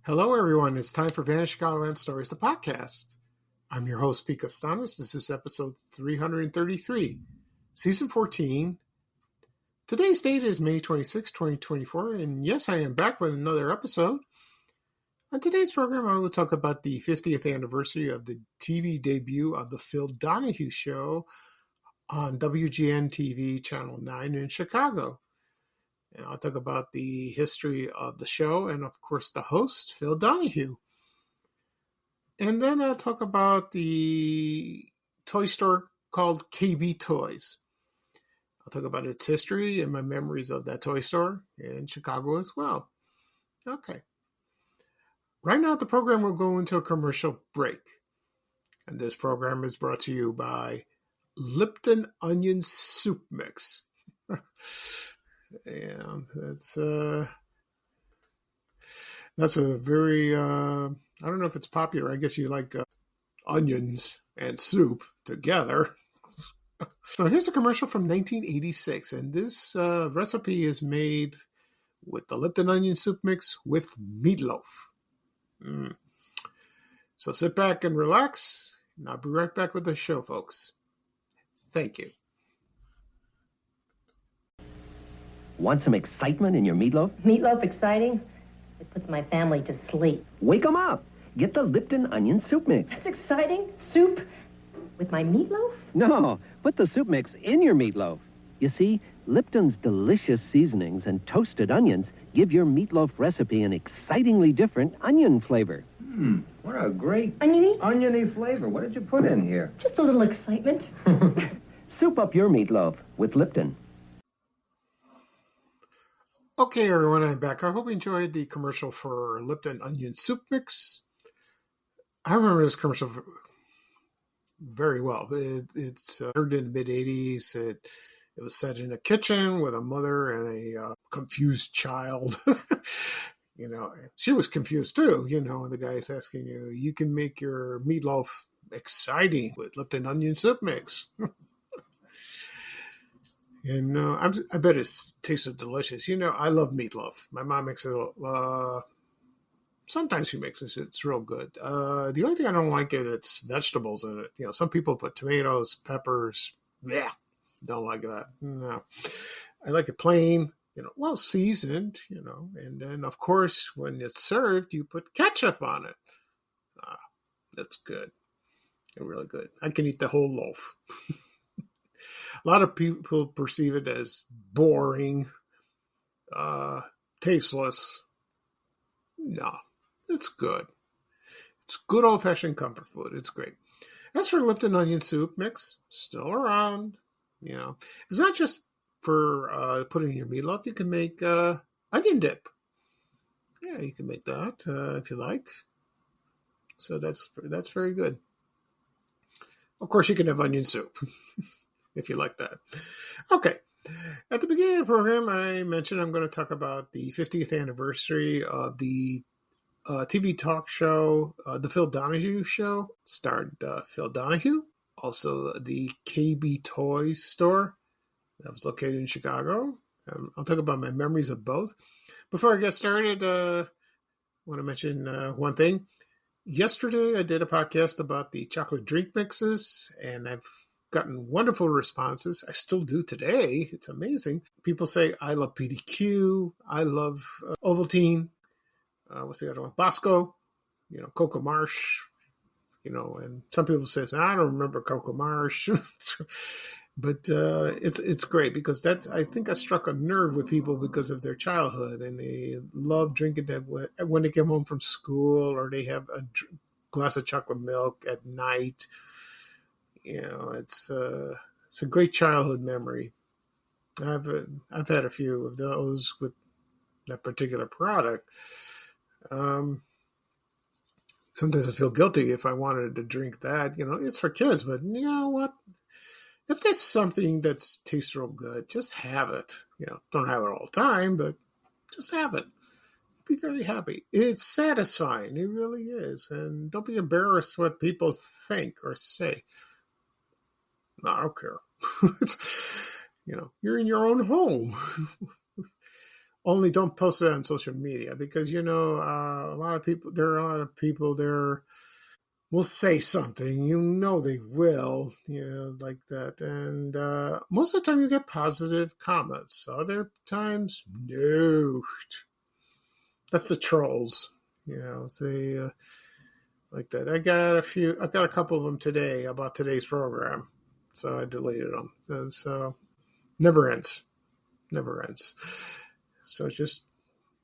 Hello, everyone. It's time for Vanished Chicagoland Stories, the podcast. I'm your host, Pete Costanis. This is episode 333, season 14. Today's date is May 26, 2024, and yes, I am back with another episode. On today's program, I will talk about the 50th anniversary of the TV debut of the Phil Donahue Show on WGN-TV Channel 9 in Chicago. And I'll talk about the history of the show and, of course, the host, Phil Donahue. And then I'll talk about the toy store called KB Toys. I'll talk about its history and my memories of that toy store in Chicago as well. Okay. Right now, the program will go into a commercial break. And this program is brought to you by Lipton Onion Soup Mix. Yeah, that's a very, I don't know if it's popular. I guess you like onions and soup together. So here's a commercial from 1986, and this recipe is made with the Lipton Onion Soup Mix with meatloaf. So sit back and relax, and I'll be right back with the show, folks. Thank you. Want some excitement in your meatloaf? Meatloaf exciting? It puts my family to sleep. Wake 'em up. Get the Lipton Onion Soup Mix. That's exciting? Soup with my meatloaf? No, put the soup mix in your meatloaf. You see, Lipton's delicious seasonings and toasted onions give your meatloaf recipe an excitingly different onion flavor. What a great Oniony? flavor. What did you put in here? Just a little excitement. Soup up your meatloaf with Lipton. Okay, everyone, I'm back. I hope you enjoyed the commercial for Lipton Onion Soup Mix. I remember this commercial very well. It's heard in the mid-'80s. It was set in a kitchen with a mother and a confused child. She was confused too, and the guy's asking you can make your meatloaf exciting with Lipton Onion Soup Mix. And I bet it tasted delicious. I love meatloaf. My mom makes it. Sometimes she makes it. It's real good. The only thing I don't like is it's vegetables in it. Some people put tomatoes, peppers. Yeah, don't like that. No, I like it plain. Well seasoned. And then of course when it's served, you put ketchup on it. That's good. Really good. I can eat the whole loaf. A lot of people perceive it as boring, tasteless. No, it's good. It's good old-fashioned comfort food. It's great. As for Lipton Onion Soup Mix, still around. It's not just for putting in your meatloaf. You can make onion dip. Yeah, you can make that if you like. So that's very good. Of course, you can have onion soup. If you like that. Okay. At the beginning of the program, I mentioned I'm going to talk about the 50th anniversary of the TV talk show, The Phil Donahue Show, starred Phil Donahue. Also, the KB Toys store that was located in Chicago. I'll talk about my memories of both. Before I get started, I want to mention one thing. Yesterday, I did a podcast about the chocolate drink mixes, and I've gotten wonderful responses. I still do today. It's amazing. People say, I love PDQ. I love Ovaltine. What's the other one? Bosco. Coco Marsh. And some people say, I don't remember Coco Marsh. But it's great because I think I struck a nerve with people because of their childhood, and they love drinking that when they come home from school, or they have a glass of chocolate milk at night. It's a great childhood memory. I've had a few of those with that particular product. Sometimes I feel guilty if I wanted to drink that. It's for kids, but you know what? If there's something that tastes real good, just have it. Don't have it all the time, but just have it. Be very happy. It's satisfying. It really is. And don't be embarrassed what people think or say. No, I don't care. You're in your own home. Only don't post it on social media because a lot of people. There are a lot of people there will say something. They will, like that. And most of the time, you get positive comments. Other times, no. That's the trolls. They like that. I got a couple of them today about today's program, so I deleted them. And so never ends. Never ends. So just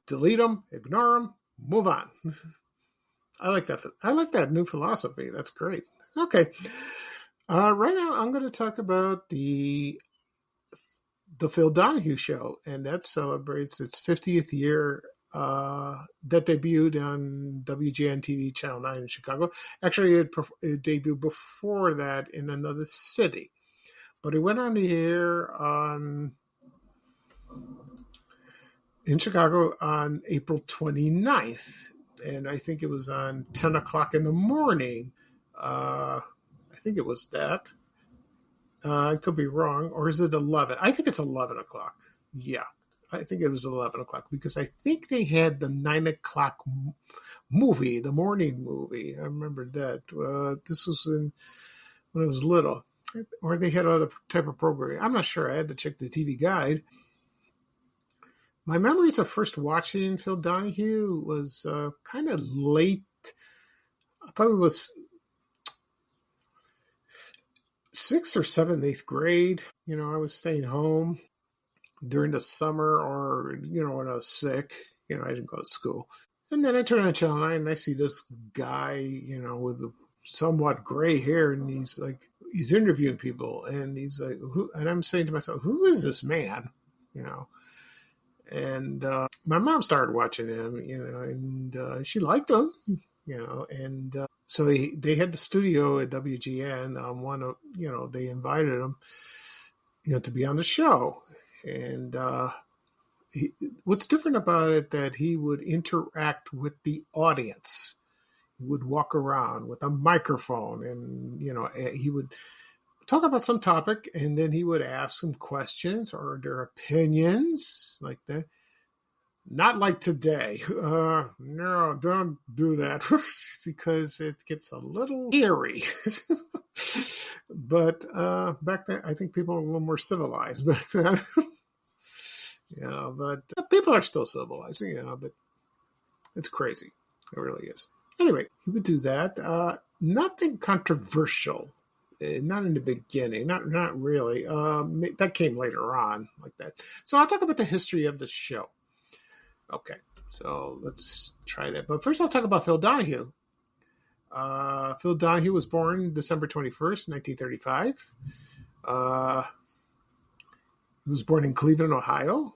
delete them, ignore them, move on. I like that. I like that new philosophy. That's great. Okay. Right now, I'm going to talk about the Phil Donahue Show, and that celebrates its 50th year. That debuted on WGN-TV Channel 9 in Chicago. Actually, it debuted before that in another city, but it went on the air in Chicago on April 29th, and I think it was on 10 o'clock in the morning. I think it was that. I could be wrong, or is it 11? I think it's 11 o'clock. Yeah, I think it was 11 o'clock because I think they had the 9 o'clock movie, the morning movie. I remember that. This was when I was little, or they had other type of programming. I'm not sure. I had to check the TV guide. My memories of first watching Phil Donahue was kind of late. I probably was 6th or 7th, 8th grade. I was staying home during the summer or, when I was sick. I didn't go to school. And then I turn on Channel 9 and I see this guy, with somewhat gray hair. And he's interviewing people. And he's like, and I'm saying to myself, who is this man? And my mom started watching him, and she liked him, and so they had the studio at WGN. They invited him, to be on the show. And what's different about it that he would interact with the audience. He would walk around with a microphone, and he would talk about some topic, and then he would ask some questions or their opinions like that. Not like today. No, don't do that because it gets a little eerie. But back then, I think people were a little more civilized back then. But people are still civilized, but it's crazy. It really is. Anyway, he would do that. Nothing controversial. Not in the beginning. Not really. That came later on like that. So I'll talk about the history of the show. Okay, so let's try that. But first I'll talk about Phil Donahue. Phil Donahue was born December 21st, 1935. He was born in Cleveland, Ohio.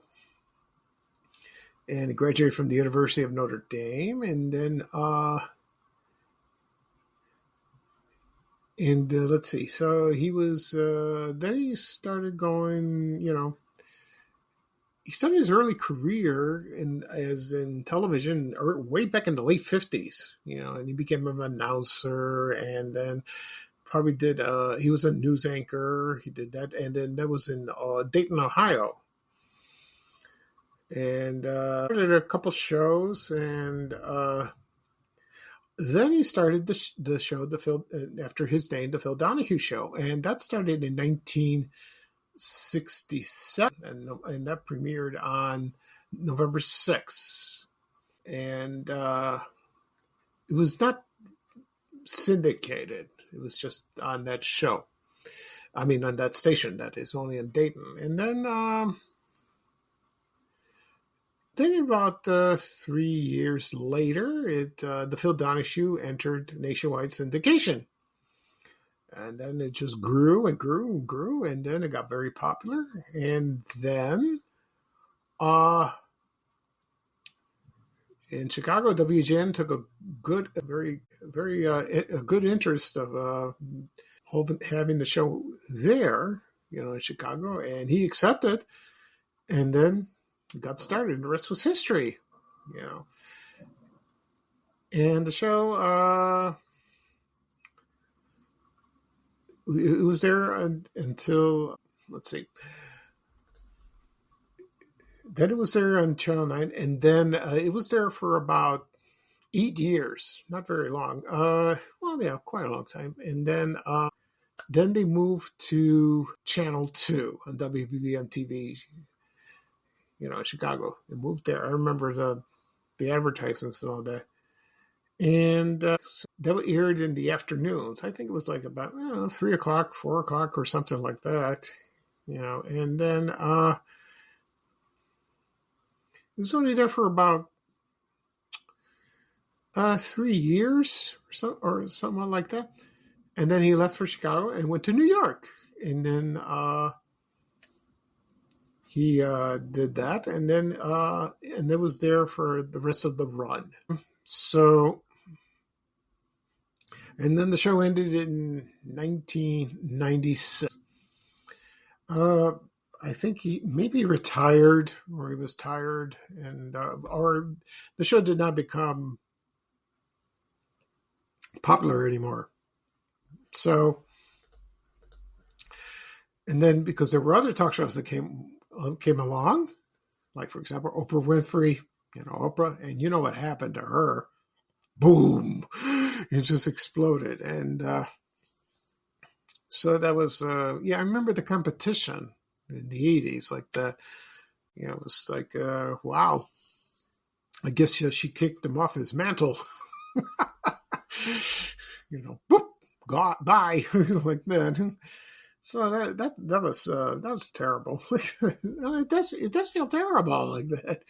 And he graduated from the University of Notre Dame. And then, let's see. So he was, then he started going, he started his early career in television way back in the late 50s, and he became an announcer and then probably did, he was a news anchor. He did that. And then that was in Dayton, Ohio. And did a couple shows, and then he started the show, after his name, the Phil Donahue Show. And that started in 1967, and that premiered on November 6th. And it was not syndicated. It was just on that show. I mean, on that station, that is, only in Dayton. And then about 3 years later, the Phil Donahue Show entered nationwide syndication. And then it just grew and grew and grew, and then it got very popular. And then in Chicago, WGN took a very good interest of having the show there, in Chicago, and he accepted, and then got started, and the rest was history, And the show, it was there until, let's see, Then it was there on Channel 9, and then it was there for about 8 years, not very long. Well, yeah, quite a long time. And then they moved to Channel 2 on WGN-TV, in Chicago. They moved there. I remember the advertisements and all that. And so that aired in the afternoons. I think it was like about 3 o'clock, 4 o'clock, or something like that. And then it was only there for about 3 years or something like that. And then he left for Chicago and went to New York. And then he did that. And then was there for the rest of the run. So, and then the show ended in 1996. I think he maybe retired, or he was tired, and or the show did not become popular anymore. So, and then because there were other talk shows that came along, like for example Oprah Winfrey, Oprah, and you know what happened to her? Boom! It just exploded, and so that was I remember the competition in the 80s, like it was like wow. I guess she kicked him off his mantle. Boop, God, bye, like that. So that was terrible. It does feel terrible like that.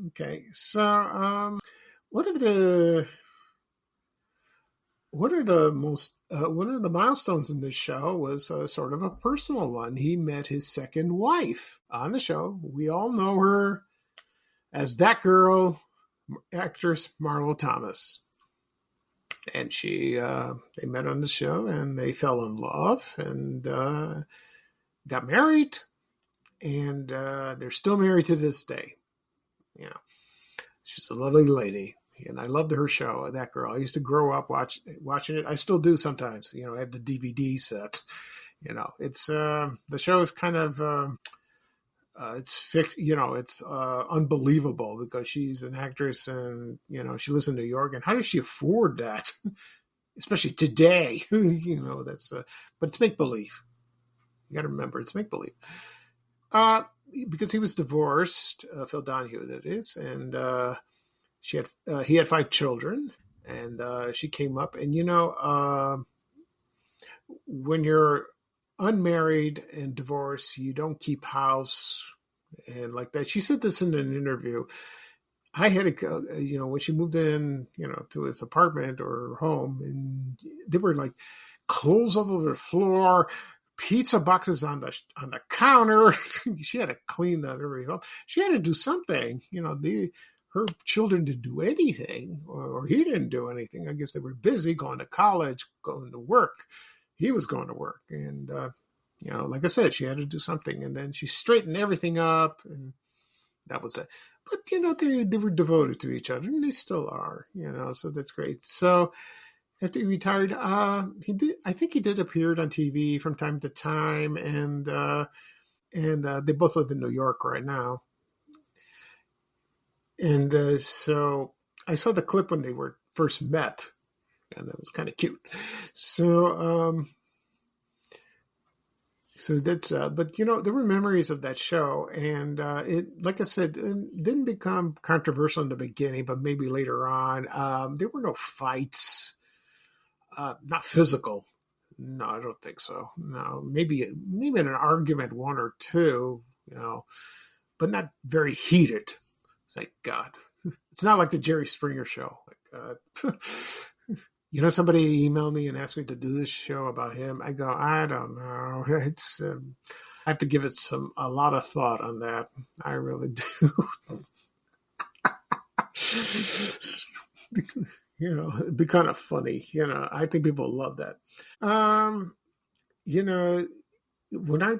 Okay, so one of the milestones in this show was sort of a personal one. He met his second wife on the show. We all know her as that girl, actress Marlo Thomas. And they met on the show, and they fell in love, and got married, and they're still married to this day. Yeah, she's a lovely lady, and I loved her show. That girl, I used to grow up watching it. I still do sometimes. I have the DVD set. It's the show is kind of. It's fixed, it's unbelievable because she's an actress and, she lives in New York. And how does she afford that? Especially today, that's, but it's make-believe. You got to remember, it's make-believe. Because he was divorced, Phil Donahue, that is. And he had 5 children, and she came up. And, when you're unmarried and divorced, you don't keep house and like that. She said this in an interview. I had to, when she moved in, to his apartment or home, and there were like clothes all over the floor, pizza boxes on the counter. She had to clean that everything up. She had to do something. Her children didn't do anything, or he didn't do anything. I guess they were busy going to college, going to work. He was going to work, and like I said, she had to do something, and then she straightened everything up, and that was it. But they were devoted to each other, and they still are. So that's great. So after he retired, I think he did appear on TV from time to time, and they both live in New York right now. And so I saw the clip when they were first met. And that was kind of cute. So that's, but there were memories of that show, and it, like I said, it didn't become controversial in the beginning, but maybe later on. There were no fights, not physical. No, I don't think so. No, maybe an argument, one or two, but not very heated. Thank God. It's not like the Jerry Springer show. Somebody emailed me and asked me to do this show about him. I go, I don't know. It's I have to give it a lot of thought on that. I really do. It'd be kind of funny. I think people love that. When I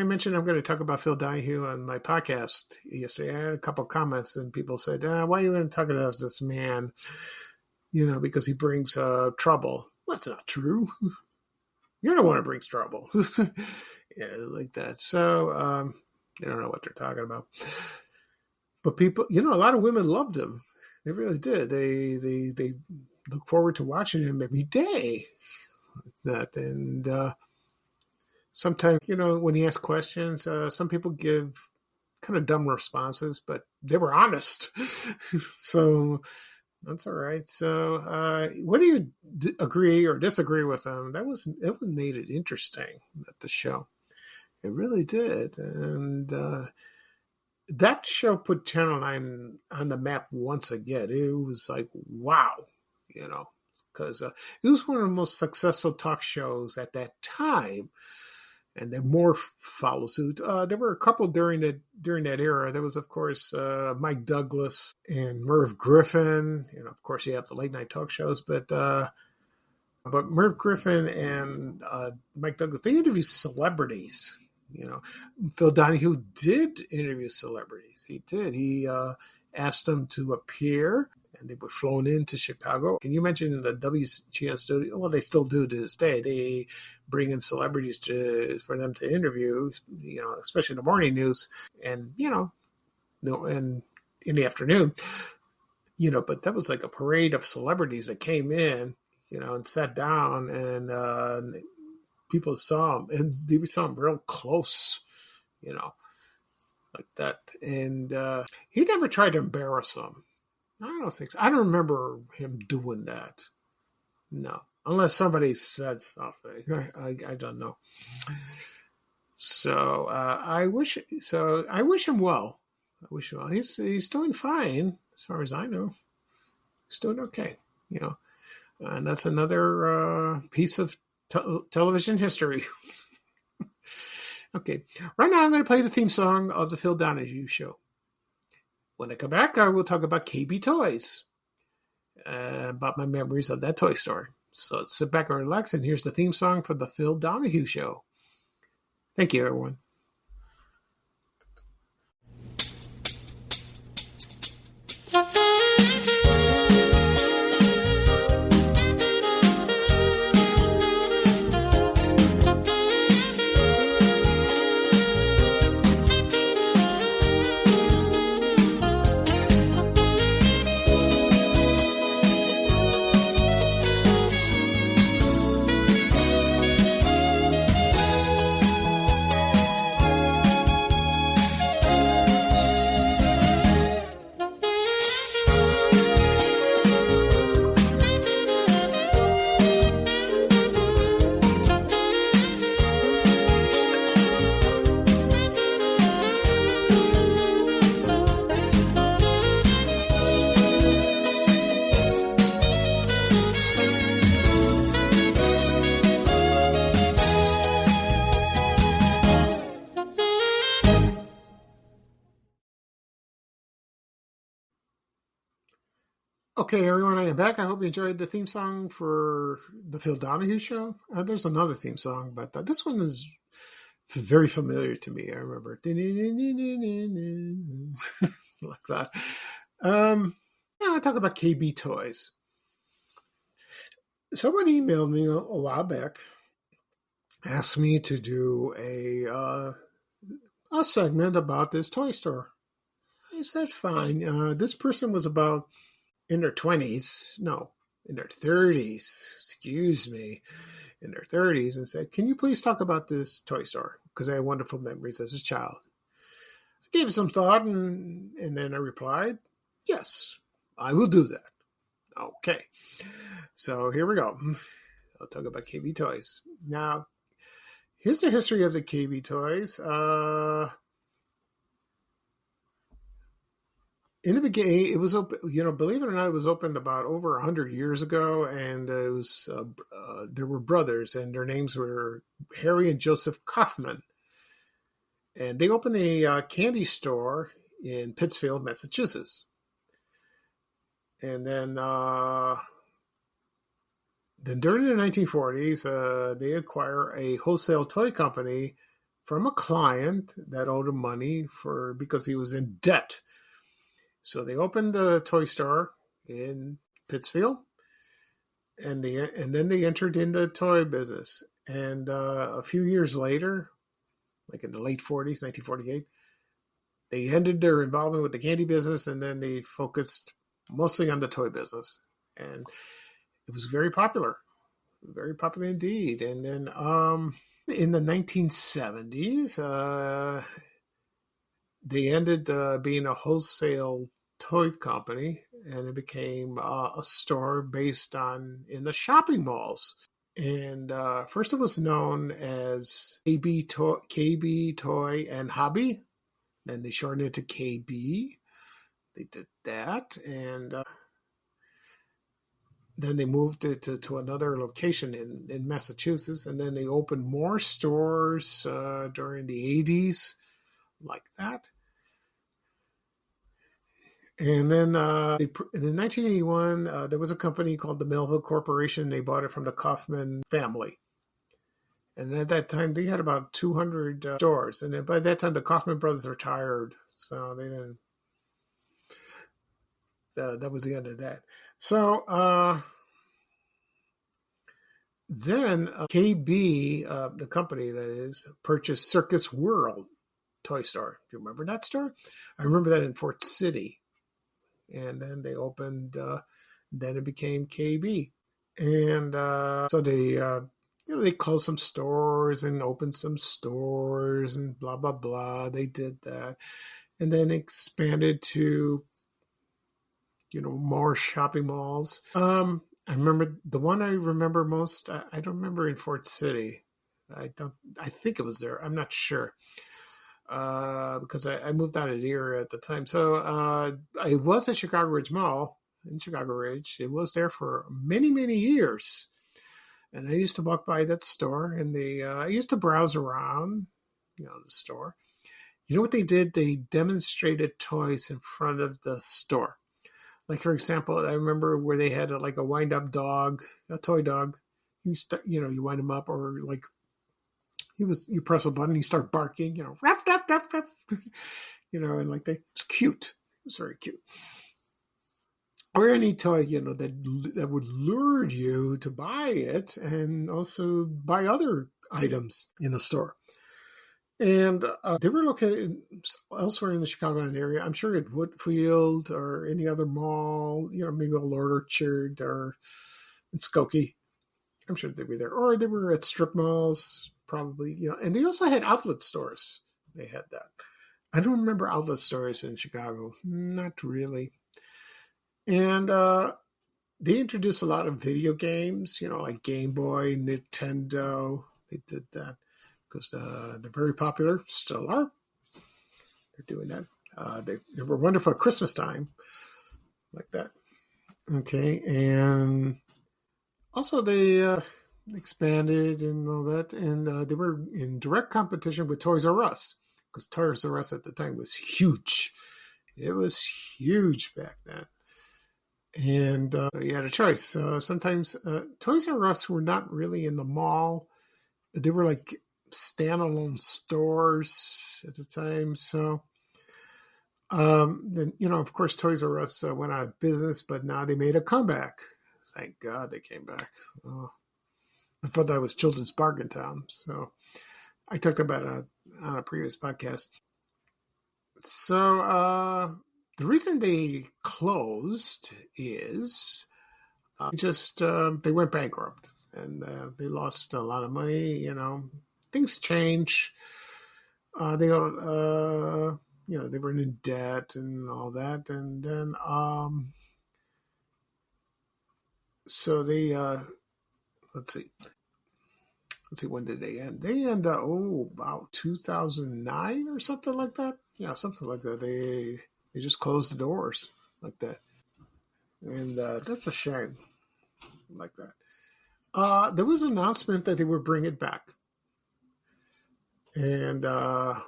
mentioned I'm going to talk about Phil Donahue on my podcast yesterday, I had a couple of comments, and people said, "Why are you going to talk about this man?" Because he brings trouble. Well, that's not true. You're the one who brings trouble. Yeah, like that. So, They don't know what they're talking about. But people, a lot of women loved him. They really did. They look forward to watching him every day. Sometimes, when he asks questions, some people give kind of dumb responses, but they were honest. So that's all right. So whether you agree or disagree with him, it made it interesting at the show. It really did. And that show put Channel 9 on the map once again. It was like, wow, because it was one of the most successful talk shows at that time. And then more follow suit. There were a couple during that era. There was, of course, Mike Douglas and Merv Griffin. Of course, you have the late night talk shows, but Merv Griffin and Mike Douglas, they interviewed celebrities. Phil Donahue did interview celebrities. He did. He asked them to appear, and they were flown into Chicago. Can you mention the WGN studio? Well, they still do to this day. They bring in celebrities for them to interview, especially the morning news, and and in the afternoon, But that was like a parade of celebrities that came in, and sat down, and people saw him, and they saw him real close, like that. And he never tried to embarrass them. I don't think so. I don't remember him doing that. No, unless somebody said something. I don't know. So I wish him well. I wish him well. He's doing fine as far as I know. He's doing okay. And that's another piece of television history. Okay, right now I'm going to play the theme song of the Phil Donahue Show. When I come back, I will talk about KB Toys, about my memories of that toy store. So sit back and relax, and here's the theme song for the Phil Donahue Show. Thank you, everyone. Okay, everyone, I am back. I hope you enjoyed the theme song for the Phil Donahue Show. There's another theme song, but this one is very familiar to me. I remember like that. Now I talk about KB Toys. Someone emailed me a while back, asked me to do a segment about this toy store. I said, fine. This person was about in their 20s, no, in their 30s, excuse me, in their 30s, and said, can you please talk about this toy store? Because I had wonderful memories as a child. I gave it some thought, and then I replied, yes, I will do that. Okay. So here we go. I'll talk about KB Toys. Now, here's the history of the KB Toys. In the beginning, it was open. Believe it or not, it was opened about over 100 years ago, and it was there were brothers, and their names were Harry and Joseph Kaufman, and they opened a candy store in Pittsfield, Massachusetts, and then during the 1940s, they acquire a wholesale toy company from a client that owed him money because he was in debt. So they opened a toy store in Pittsfield, and then they entered into the toy business. And a few years later, like in the late 40s, 1948, They ended their involvement with the candy business, and then they focused mostly on the toy business. And it was very popular indeed. And then in the 1970s, they ended being a wholesale toy company, and it became a store based in the shopping malls. And first it was known as KB Toy and Hobby. Then they shortened it to KB. They did that, and then they moved it to another location in Massachusetts, and then they opened more stores during the 80s, like that. And then in 1981, there was a company called the Melville Corporation. They bought it from the Kaufman family. And at that time, they had about 200 stores. And then by that time, the Kaufman brothers retired. So they didn't. That was the end of that. So then KB, the company that is, purchased Circus World toy store. Do you remember that store? I remember that in Fort City. And then they opened, then it became KB. And so they closed some stores and opened some stores and blah, blah, blah. They did that. And then expanded to, more shopping malls. I remember the one I remember most, I don't remember in Fort City. I think it was there. I'm not sure. Because I moved out of here at the time. So I was at Chicago Ridge Mall in Chicago Ridge. It was there for many, many years. And I used to walk by that store, and I used to browse around, the store. You know what they did? They demonstrated toys in front of the store. Like, for example, I remember where they had a wind-up dog, a toy dog. You wind him up, or like, you press a button, he start barking, ruff, ruff, ruff, ruff, and it's cute. It was very cute. Or any toy, that would lure you to buy it, and also buy other items in the store. And they were located elsewhere in the Chicagoland area. I'm sure at Woodfield or any other mall, maybe Old Orchard or in Skokie. I'm sure they were there. Or they were at strip malls, probably. And they also had outlet stores. They had that. I don't remember outlet stores in Chicago. Not really. And they introduced a lot of video games, like Game Boy, Nintendo. They did that because they're very popular. Still are. They're doing that. They were wonderful at Christmas time, like that. Okay. And also they expanded and all that. And they were in direct competition with Toys R Us, because Toys R Us at the time was huge. It was huge back then. And you had a choice. So sometimes Toys R Us were not really in the mall. They were like standalone stores at the time. So then, of course, Toys R Us went out of business, but now they made a comeback. Thank God they came back. I thought that was Children's Bargain Town. So I talked about it on a previous podcast. So the reason they closed is they went bankrupt, and they lost a lot of money. Things change. They were in debt and all that, and then so they let's see, when did they end? They end about 2009 or something like that. Yeah, something like that. They just closed the doors like that. And that's a shame, like that. There was an announcement that they would bring it back. And but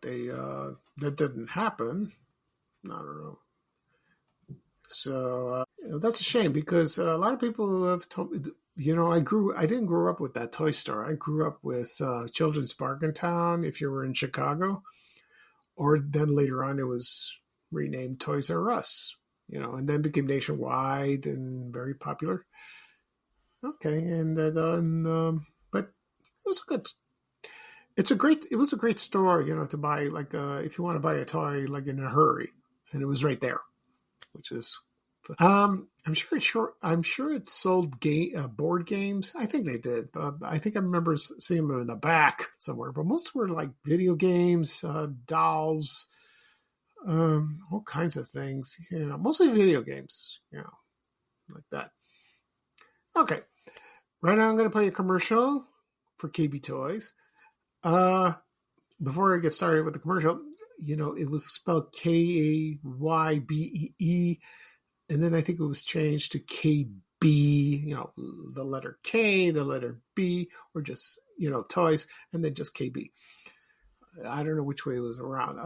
that didn't happen. I don't know. So that's a shame, because a lot of people have told me, I didn't grow up with that toy store. I grew up with Children's Bargain Town, if you were in Chicago. Or then later on, it was renamed Toys R Us, and then became nationwide and very popular. Okay, and but it was good. It was a great store, to buy, like, if you want to buy a toy, like, in a hurry. And it was right there, which is, I'm sure it sold board games. I think they did. I think I remember seeing them in the back somewhere, but most were like video games, dolls, all kinds of things, mostly video games, like that. Okay. Right now I'm going to play a commercial for KB Toys. Before I get started with the commercial, it was spelled Kaybee, and then I think it was changed to KB, the letter K, the letter B, or just, toys, and then just KB. I don't know which way it was around.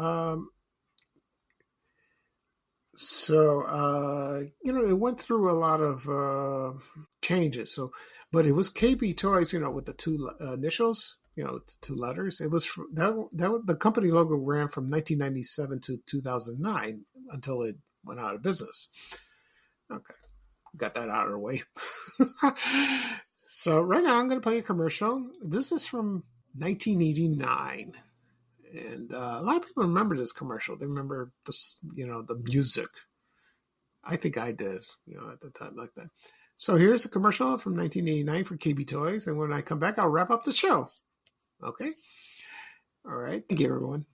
It went through a lot of changes. But it was KB Toys, with the two initials, the two letters. It was the company logo ran from 1997 to 2009 until it went out of business. Okay, got that out of the way. So right now I'm going to play a commercial. This is from 1989. And a lot of people remember this commercial. They remember this, the music. I think I did, at the time like that. So here's a commercial from 1989 for KB Toys. And when I come back, I'll wrap up the show. Okay? All right. Thank you, everyone.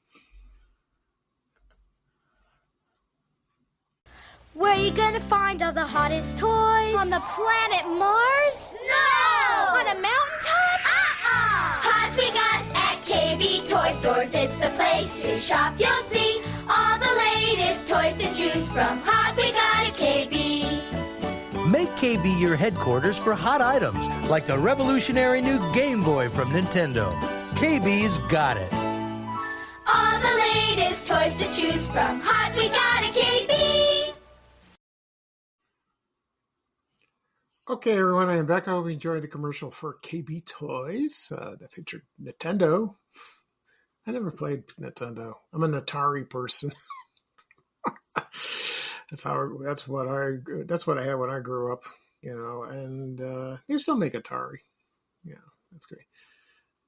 Where are you going to find all the hottest toys? On the planet Mars? No! On a mountaintop? Hot we got at KB Toy Stores. It's the place to shop. You'll see all the latest toys to choose from. Hot we got at KB. Make KB your headquarters for hot items like the revolutionary new Game Boy from Nintendo. KB's got it. All the latest toys to choose from. Hot we got at KB. Okay, everyone, I am back. I hope you enjoyed the commercial for KB Toys that featured Nintendo. I never played Nintendo. I'm an Atari person. That's what I had when I grew up, and they still make Atari. Yeah, that's great.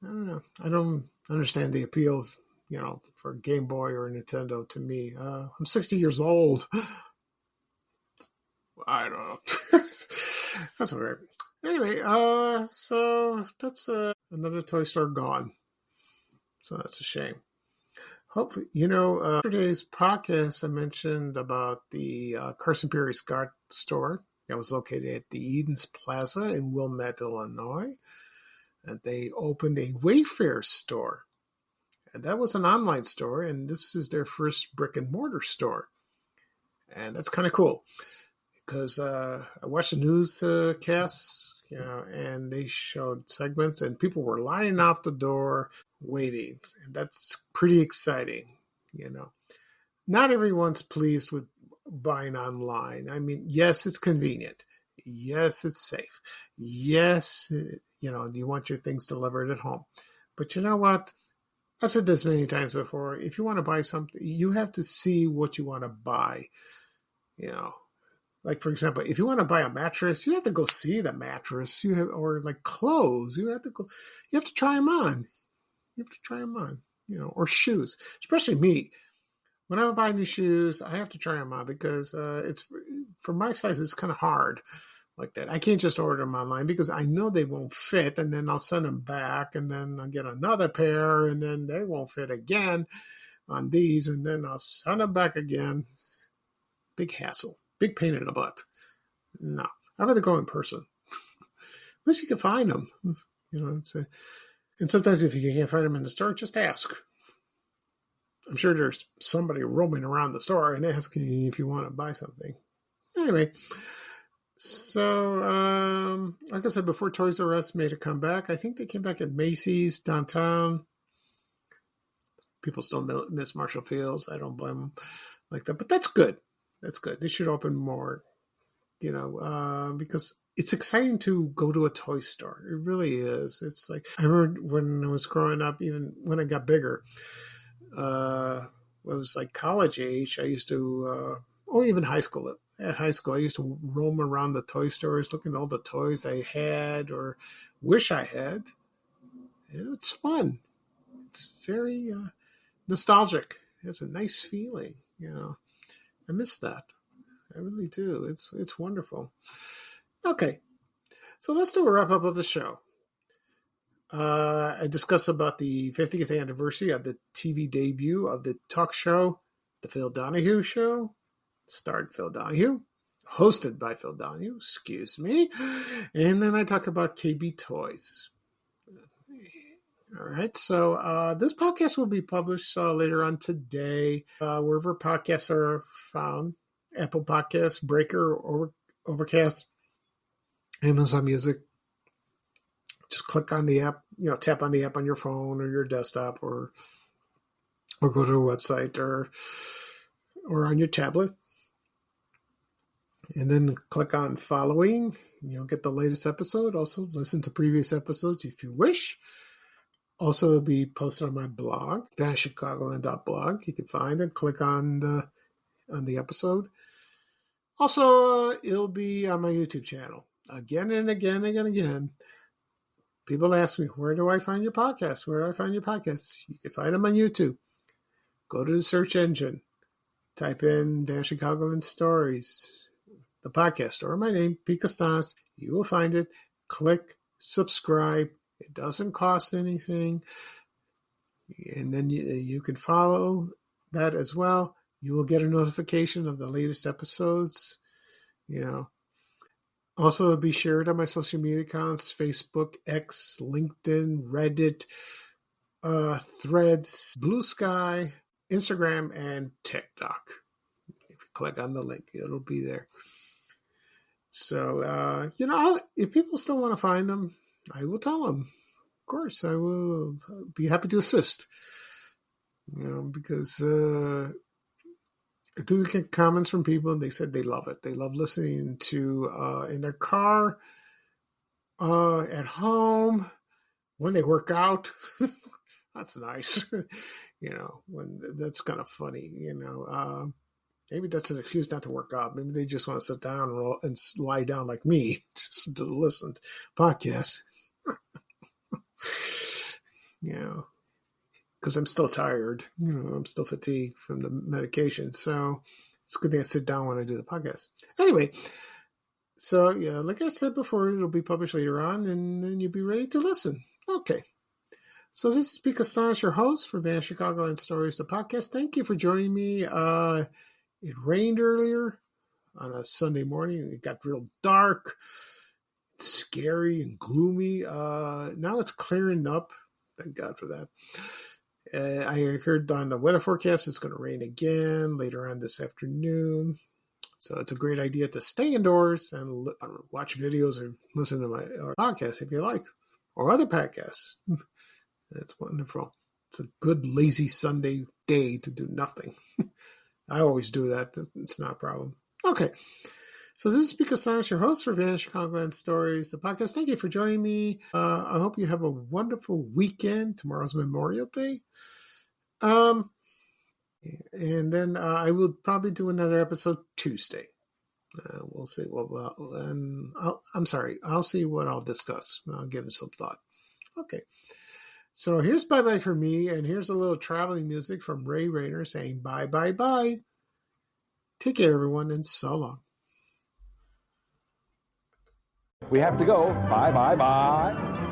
I don't know. I don't understand the appeal of, for Game Boy or Nintendo to me. I'm 60 years old. I don't know. That's all right. Anyway, so that's another toy store gone. So that's a shame. Hopefully, yesterday's podcast, I mentioned about the Carson Perry Scott store that was located at the Edens Plaza in Wilmette, Illinois. And they opened a Wayfair store. And that was an online store, and this is their first brick and mortar store. And that's kind of cool. Because I watched the newscasts, and they showed segments, and people were lining out the door waiting. And that's pretty exciting, Not everyone's pleased with buying online. I mean, yes, it's convenient. Yes, it's safe. Yes, you want your things delivered at home. But you know what? I've said this many times before. If you want to buy something, you have to see what you want to buy, Like, for example, if you want to buy a mattress, you have to go see the mattress. Or like clothes, you have to try them on. Or shoes, especially me. When I buy new shoes, I have to try them on because it's for my size. It's kind of hard like that. I can't just order them online because I know they won't fit, and then I'll send them back, and then I'll get another pair, and then they won't fit again on these, and then I'll send them back again. Big hassle. Big pain in the butt. No, I'd rather go in person. Unless you can find them. And sometimes if you can't find them in the store, just ask. I'm sure there's somebody roaming around the store and asking if you want to buy something. Anyway, so like I said before, Toys R Us made a comeback. I think they came back at Macy's downtown. People still miss Marshall Fields. I don't blame them like that, but that's good. That's good. They should open more, because it's exciting to go to a toy store. It really is. It's like, I remember when I was growing up, even when I got bigger, it was like college age. I used to, or even high school. At high school, I used to roam around the toy stores, looking at all the toys I had or wish I had. And it's fun. It's very nostalgic. It's a nice feeling, I miss that. I really do. It's wonderful. Okay, so let's do a wrap-up of the show. I discuss about the 50th anniversary of the TV debut of the talk show, The Phil Donahue Show, starred Phil Donahue, hosted by Phil Donahue, excuse me. And then I talk about KB Toys. All right, so this podcast will be published later on today, wherever podcasts are found. Apple Podcasts, Breaker, Overcast, Amazon Music. Just click on the app, tap on the app on your phone or your desktop, or go to a website or on your tablet. And then click on following. You'll get the latest episode. Also, listen to previous episodes if you wish. Also, it'll be posted on my blog, vanchicagoland.blog. You can find it. Click on the episode. Also, it'll be on my YouTube channel. Again and again and again. People ask me, where do I find your podcasts? Where do I find your podcasts? You can find them on YouTube. Go to the search engine. Type in Van Chicagoland Stories, the podcast, or my name, Pete Costanas. You will find it. Click subscribe. It doesn't cost anything. And then you can follow that as well. You will get a notification of the latest episodes. Also, it'll be shared on my social media accounts, Facebook, X, LinkedIn, Reddit, Threads, Blue Sky, Instagram, and TikTok. If you click on the link, it'll be there. So, if people still want to find them, I will tell them. Of course, I will be happy to assist. Because I do get comments from people, and they said they love it. They love listening to in their car, at home, when they work out. That's nice. When that's kind of funny. Maybe that's an excuse not to work out. Maybe they just want to sit down and lie down like me, just to listen to podcasts. Because I'm still tired. I'm still fatigued from the medication. So it's a good thing I sit down when I do the podcast. Anyway, so yeah, like I said before, it'll be published later on, and then you'll be ready to listen. Okay. So this is Pete Costanas, your host for Van Chicagoland Stories, the podcast. Thank you for joining me. It rained earlier on a Sunday morning. It got real dark, scary, and gloomy. Now it's clearing up. Thank God for that. I heard on the weather forecast it's going to rain again later on this afternoon. So it's a great idea to stay indoors and watch videos or listen to my podcast if you like, or other podcasts. That's wonderful. It's a good lazy Sunday day to do nothing. I always do that. It's not a problem. Okay. So this is Pete Costanas, your host for Van Chicagoland Stories, the podcast. Thank you for joining me. I hope you have a wonderful weekend. Tomorrow's Memorial Day. And then I will probably do another episode Tuesday. We'll see. I'll see what I'll discuss. I'll give it some thought. Okay. So here's bye-bye for me, and here's a little traveling music from Ray Rayner saying bye, bye, bye. Take care, everyone, and so long. We have to go. Bye, bye, bye.